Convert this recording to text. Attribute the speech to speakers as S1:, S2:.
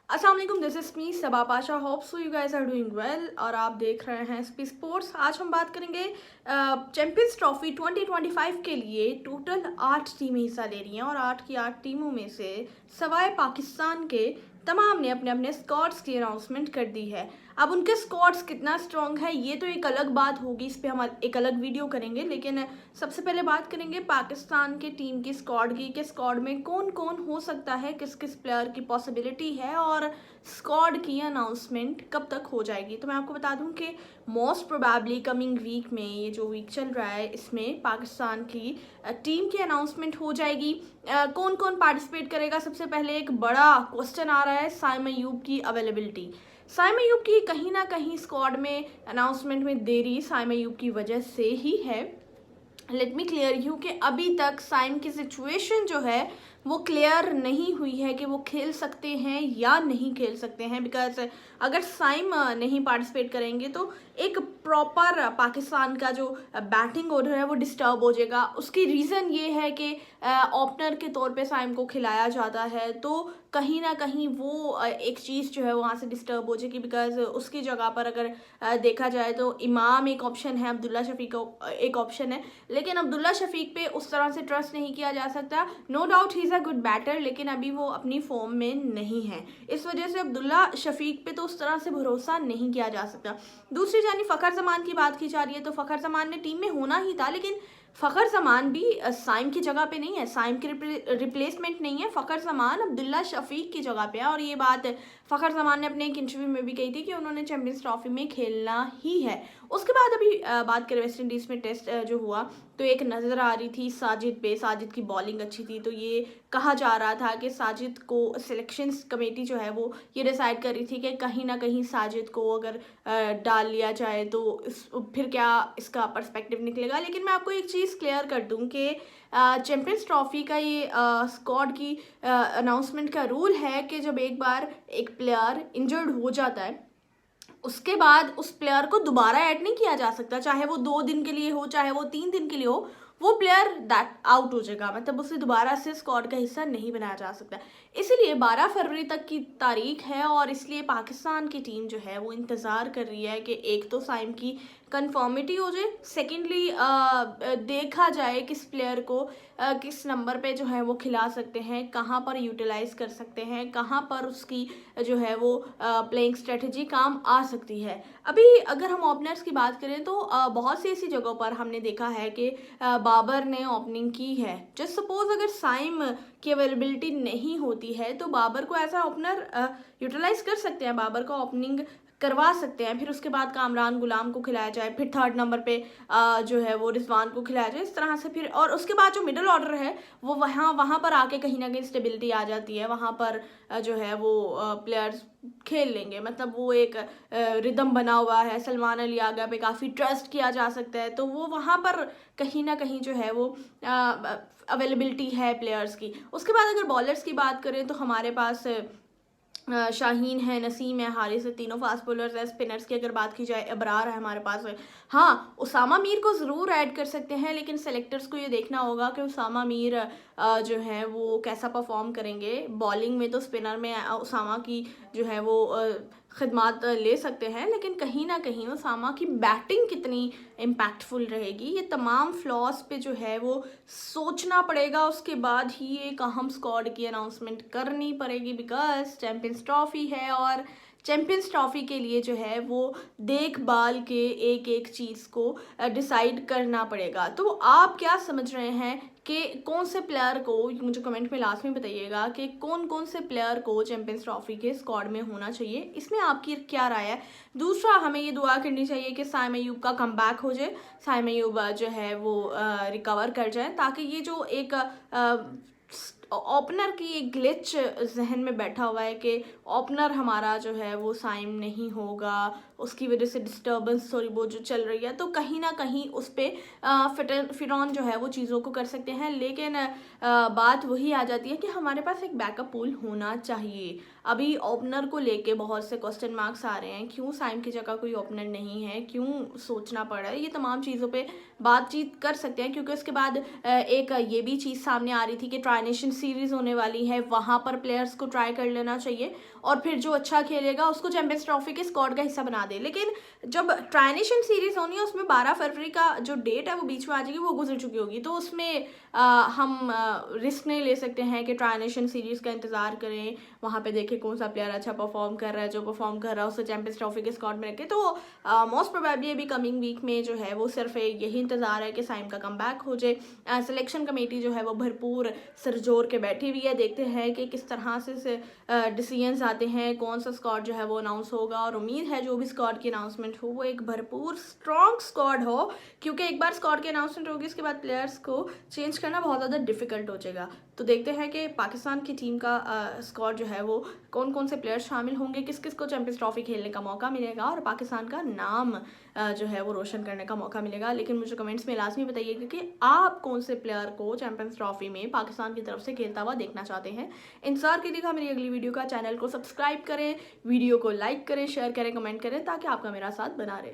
S1: अस्सलाम वालेकुम, this is me Saba Pasha. Hope so you guys are doing well और आप देख रहे हैं एसपी स्पोर्ट्स। आज हम बात करेंगे चैंपियंस ट्रॉफी 2025 के लिए। टोटल 8 टीमें हिस्सा ले रही हैं और 8 की 8 टीमों में से सवाए पाकिस्तान के तमाम ने अपने अपने स्क्वाड्स की अनाउंसमेंट कर दी है। अब उनके स्क्वाड्स कितना स्ट्रॉन्ग है ये तो एक अलग बात होगी, इस पे हम एक अलग वीडियो करेंगे। लेकिन सबसे पहले बात करेंगे पाकिस्तान के टीम की स्क्वाड की, कि स्क्वाड में कौन कौन हो सकता है, किस किस प्लेयर की पॉसिबिलिटी है और स्क्वाड की अनाउंसमेंट कब तक हो जाएगी। तो मैं आपको बता दूं कि मोस्ट प्रोबेबली कमिंग वीक में, ये जो वीक चल रहा है इसमें पाकिस्तान की टीम की अनाउंसमेंट हो जाएगी। कौन कौन पार्टिसिपेट करेगा, सबसे पहले एक बड़ा क्वेश्चन आ रहा है साइम अयूब की अवेलेबिलिटी। साइम अयूब की कहीं ना कहीं स्क्वाड में अनाउंसमेंट में देरी साइम अयूब की वजह से ही है। लेट मी क्लियर यू कि अभी तक साइम की सिचुएशन जो है वो क्लियर नहीं हुई है कि वो खेल सकते हैं या नहीं खेल सकते हैं। बिकॉज अगर साइम नहीं पार्टिसिपेट करेंगे तो एक प्रॉपर पाकिस्तान का जो बैटिंग ऑर्डर है वो डिस्टर्ब हो जाएगा। उसकी रीज़न ये है कि ओपनर के तौर पे साइम को खिलाया जाता है, तो कहीं ना कहीं वो एक चीज़ जो है वहाँ से डिस्टर्ब हो जाएगी। बिकॉज उसकी जगह पर अगर देखा जाए तो इमाम एक ऑप्शन है, अब्दुल्ला शफीक एक ऑप्शन है, लेकिन अब्दुल्ला शफीक पे उस तरह से ट्रस्ट नहीं किया जा सकता। No doubt he is a good batter, लेकिन अभी वो अपनी फॉर्म में नहीं है। इस वजह से अब्दुल्ला शफीक पे तो उस तरह से भरोसा नहीं किया जा सकता। दूसरी जानी फ़खर जमान की बात की जा रही है, तो फ़खर जमान ने टीम में होना ही था, लेकिन फ़खर जमान भी साइम की जगह पे नहीं है, साइम की रिप्लेसमेंट नहीं है। फ़खर जमान अब्दुल्ला शफीक की जगह पे है और ये बात फ़खर जमान ने अपने एक इंटरव्यू में भी कही थी कि उन्होंने चैंपियंस ट्रॉफी में खेलना ही है। उसके बाद अभी बात करें वेस्ट इंडीज़ में टेस्ट जो हुआ, तो एक नज़र आ रही थी साजिद पे। साजिद की बॉलिंग अच्छी थी, तो ये कहा जा रहा था कि साजिद को सिलेक्शंस कमेटी जो है वो ये डिसाइड कर रही थी कि कहीं ना कहीं साजिद को अगर डाल लिया जाए तो फिर क्या इसका पर्सपेक्टिव निकलेगा। लेकिन मैं आपको एक चीज़ क्लियर कर दूं कि चैंपियंस ट्रॉफी का ये स्क्वाड की अनाउंसमेंट का रूल है कि जब एक बार एक प्लेयर इंजर्ड हो जाता है उसके बाद उस प्लेयर को दोबारा ऐड नहीं किया जा सकता, चाहे वो 2 दिन के लिए हो चाहे वो 3 दिन के लिए हो। वो प्लेयर दैट आउट हो जाएगा, मतलब उसे दोबारा से स्क्वाड का हिस्सा नहीं बनाया जा सकता। इसीलिए 12 फरवरी तक की तारीख है और इसलिए पाकिस्तान की टीम जो है वो इंतज़ार कर रही है कि एक तो साइम की कंफर्मिटी हो जाए, सेकेंडली देखा जाए किस प्लेयर को किस नंबर पे जो है वो खिला सकते हैं, कहाँ पर यूटिलाइज कर सकते हैं, कहाँ पर उसकी जो है वो प्लेइंग स्ट्रेटजी काम आ सकती है। अभी अगर हम ओपनर्स की बात करें तो बहुत सी ऐसी जगहों पर हमने देखा है कि बाबर ने ओपनिंग की है। जस्ट सपोज अगर साइम की अवेलेबिलिटी नहीं होती है तो बाबर को एज अ ओपनर यूटिलाइज कर सकते हैं, बाबर का ओपनिंग करवा सकते हैं। फिर उसके बाद कामरान गुलाम को खिलाया जाए, फिर थर्ड नंबर पे जो है वो रिजवान को खिलाया जाए, इस तरह से फिर और उसके बाद जो मिडिल ऑर्डर है वो वहाँ पर आके कहीं ना कहीं स्टेबिलिटी आ जाती है। वहाँ पर जो है वो प्लेयर्स खेल लेंगे, मतलब वो एक रिदम बना हुआ है। सलमान अली आगा पे काफ़ी ट्रस्ट किया जा सकता है, तो वो वहाँ पर कहीं ना कहीं जो है वो अवेलेबिलिटी है प्लेयर्स की। उसके बाद अगर बॉलर्स की बात करें तो हमारे पास शाहीन है, नसीम है, हारिस है, तीनों फास्ट बॉलर्स है। स्पिनर्स की अगर बात की जाए अबरार है हमारे पास है। हाँ, उसामा मीर को ज़रूर ऐड कर सकते हैं, लेकिन सेलेक्टर्स को ये देखना होगा कि उसामा मीर जो है वो कैसा परफॉर्म करेंगे। बॉलिंग में तो स्पिनर में उसामा की जो है वो खिदमात ले सकते हैं, लेकिन कहीं ना कहीं उसामा की बैटिंग कितनी इम्पैक्टफुल रहेगी, ये तमाम फ्लॉस पे जो है वो सोचना पड़ेगा। उसके बाद ही एक अहम स्क्वाड की अनाउंसमेंट करनी पड़ेगी। बिकॉज चैंपियंस ट्रॉफी है और चैंपियंस ट्रॉफी के लिए जो है वो देखभाल के एक एक चीज़ को डिसाइड करना पड़ेगा। तो आप क्या समझ रहे हैं कि कौन से प्लेयर को, मुझे कमेंट में लास्ट में बताइएगा कि कौन कौन से प्लेयर को चैंपियंस ट्रॉफी के स्क्वाड में होना चाहिए, इसमें आपकी क्या राय है। दूसरा, हमें ये दुआ करनी चाहिए कि साइम अयूब का कमबैक हो जाए, साइम अयूब जो है वो रिकवर कर जाए, ताकि ये जो एक ओपनर की एक ग्लिच जहन में बैठा हुआ है कि ओपनर हमारा जो है वो साइम नहीं होगा, उसकी वजह से डिस्टर्बेंस थोड़ी बहुत जो चल रही है, तो कहीं ना कहीं उस पर फिरौन जो है वो चीज़ों को कर सकते हैं। लेकिन बात वही आ जाती है कि हमारे पास एक बैकअप पूल होना चाहिए। अभी ओपनर को लेके बहुत से क्वेश्चन मार्क्स आ रहे हैं, क्यों साइम की जगह कोई ओपनर नहीं है, क्यों सोचना पड़ रहा है, ये तमाम चीज़ों पे बातचीत कर सकते हैं। क्योंकि उसके बाद एक ये भी चीज़ सामने आ रही थी कि ट्राई नेशन सीरीज़ होने वाली है, वहाँ पर प्लेयर्स को ट्राई कर लेना चाहिए और फिर जो अच्छा खेलेगा उसको चैंपियंस ट्रॉफी के स्क्वाड का हिस्सा बना दे। लेकिन जब ट्राई नेशन सीरीज़ होनी है उसमें 12 फरवरी का जो डेट है वो बीच में आ जाएगी, वो गुजर चुकी होगी, तो उसमें हम रिस्क नहीं ले सकते हैं कि ट्राई नेशन सीरीज़ का इंतज़ार करें, वहाँ पे देखें कौन सा प्लेयर अच्छा परफॉर्म कर रहा है, जो परफॉर्म कर रहा है उसे चैंपियंस ट्रॉफी के स्क्वाड में रखें। तो मोस्ट प्रोबेबली अभी कमिंग वीक में जो है वो सिर्फ यही इंतज़ार है कि साइम का कमबैक हो जाए। सिलेक्शन कमेटी जो है वो भरपूर सरजोर के बैठी हुई है, देखते हैं कि किस तरह से डिसीजंस आते हैं, कौन सा स्क्वाड जो है वो अनाउंस होगा। और उम्मीद है जो भी स्क्वाड की अनाउंसमेंट हो वो एक भरपूर स्ट्रॉन्ग स्क्वाड हो, क्योंकि एक बार स्क्वाड की अनाउंसमेंट होगी उसके बाद प्लेयर्स को चेंज करना बहुत ज़्यादा डिफिकल्ट हो जाएगा। तो देखते हैं कि पाकिस्तान की टीम का स्क्वाड जो है वो कौन कौन से प्लेयर्स शामिल होंगे, किस किस को चैंपियंस ट्रॉफी खेलने का मौका मिलेगा और पाकिस्तान का नाम जो है वो रोशन करने का मौका मिलेगा। लेकिन मुझे कमेंट्स में लाजमी बताइए कि आप कौन से प्लेयर को चैंपियंस ट्रॉफी में पाकिस्तान की तरफ से खेलता हुआ देखना चाहते हैं। इंतजार कीजिएगा मेरी अगली वीडियो का। चैनल को सब्सक्राइब करें, वीडियो को लाइक करें, शेयर करें, कमेंट करें, ताकि आपका मेरा साथ बना रहे।